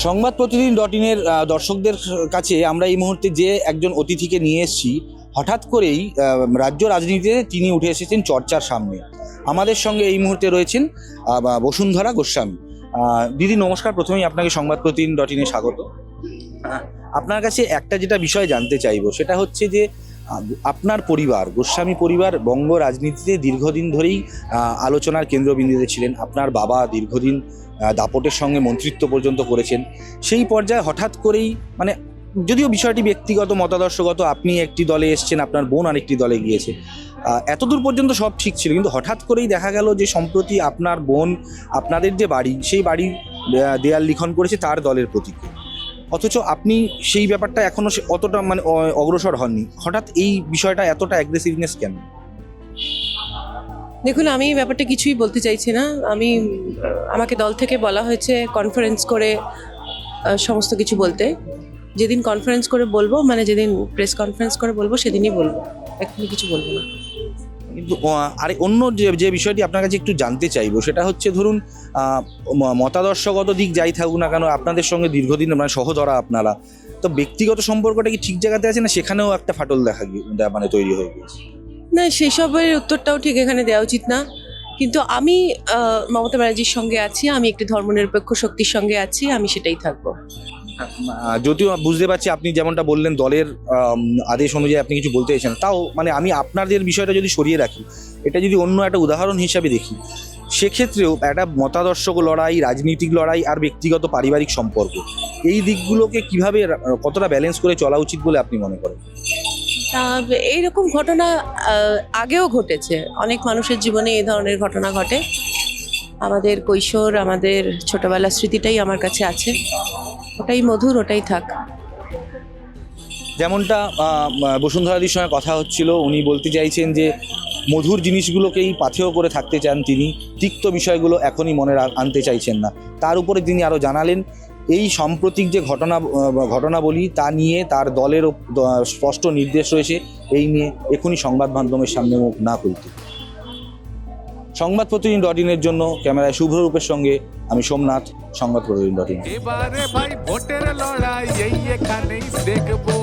সংবাদ প্রতিদিন .in-এর দর্শকদের কাছে আমরা এই মুহূর্তে যে একজন অতিথিকে নিয়ে এসেছি, হঠাৎ করেই রাজ্য রাজনীতিতে তিনি উঠে এসেছেন চর্চার সামনে। আমাদের সঙ্গে এই মুহূর্তে রয়েছেন বসুন্ধরা গোস্বামী। দিদি নমস্কার, প্রথমেই আপনাকে সংবাদ প্রতিদিন .in-এ স্বাগত। আপনার কাছে একটা যেটা বিষয় জানতে চাইবো সেটা হচ্ছে যে আপনার পরিবার, গোস্বামী পরিবার বঙ্গ রাজনীতিতে দীর্ঘদিন ধরেই আলোচনার কেন্দ্রবিন্দুতে ছিলেন। আপনার বাবা দীর্ঘদিন দাপটের সঙ্গে মন্ত্রিত্ব পর্যন্ত করেছেন। সেই পর্যায়ে হঠাৎ করেই মানে যদিও বিষয়টি ব্যক্তিগত মতাদর্শগত, আপনি একটি দলে এসছেন, আপনার বোন আরেকটি দলে গিয়েছে, এতদূর পর্যন্ত সব ঠিক ছিল, কিন্তু হঠাৎ করেই দেখা গেল যে সম্প্রতি আপনার বোন আপনাদের যে বাড়ি, সেই বাড়ির দেয়াল লিখন করেছে তার দলের প্রতীকে, অথচ আপনি সেই ব্যাপারটা এখনো অতটা মানে অগ্রসর হননি। হঠাৎ এই বিষয়টা এতটা অ্যাগ্রেসিভনেস কেন? দেখুন, আমি এই ব্যাপারটা কিছুই বলতে চাইছি না। আমাকে দল থেকে বলা হয়েছে কনফারেন্স করে সমস্ত কিছু বলতে। যেদিন কনফারেন্স করে বলবো, মানে যেদিন প্রেস কনফারেন্স করে বলবো সেদিনই বলবো, এখনই কিছু বলবো না। কিন্তু আর অন্য যে বিষয়টি আপনার কাছে একটু জানতে চাইবো সেটা হচ্ছে, ধরুন মতাদর্শগত দিক যাই থাকুক না কেন, আপনাদের সঙ্গে দীর্ঘদিন মানে সহধরা আপনারা, তো ব্যক্তিগত সম্পর্কটা কি ঠিক জায়গাতে আছে, না সেখানেও একটা ফাটল মানে তৈরি হয়ে গিয়েছে? না, সেসবের উত্তরটাও ঠিক এখানে দেওয়া উচিত না। কিন্তু আমি মমতা ব্যানার্জির সঙ্গে আছি, আমি একটি ধর্মনিরপেক্ষ শক্তির সঙ্গে আছি, আমি সেটাই থাকবো। যদিও বুঝতে পারছি আপনি যেমনটা বললেন দলের আদেশ অনুযায়ী আপনি কিছু বলতে চাইছেন, তাও মানে আমি আপনাদের বিষয়টা যদি সরিয়ে রাখি, এটা যদি অন্য একটা উদাহরণ হিসাবে দেখি, সেক্ষেত্রেও একটা মতাদর্শক লড়াই, রাজনৈতিক লড়াই আর ব্যক্তিগত পারিবারিক সম্পর্ক, এই দিকগুলোকে কিভাবে কতটা ব্যালেন্স করে চলা উচিত বলে আপনি মনে করেন? এইরকম ঘটনা আগেও ঘটেছে, অনেক মানুষের জীবনে এই ধরনের ঘটনা ঘটে। আমাদের কৈশোর, আমাদের ছোটবেলার স্মৃতিটাই আমার কাছে আছে, ওটাই মধুর, ওটাই থাক। যেমনটা বসুন্ধরাদির সঙ্গে কথা হচ্ছিল, উনি বলতে চাইছেন যে মধুর জিনিসগুলোকেই পাথেয় করে থাকতে চান তিনি, তিক্ত বিষয়গুলো এখনই মনে আনতে চাইছেন না। তার উপরে তিনি আরও জানালেন, এই সাম্প্রতিক যে ঘটনাবলী তা নিয়ে তার দলের স্পষ্ট নির্দেশ রয়েছে, এই নিয়ে এখনই সংবাদ মাধ্যমের সামনে মুখ না খুলতে। সংবাদ প্রতিদিন .in-এর জন্য ক্যামেরায় শুভ্ররূপের সঙ্গে আমি সোমনাথ, সংবাদ প্রতিদিন .in। এবারে ভাই ভোটের লড়াই এই এখানেই দেখবো।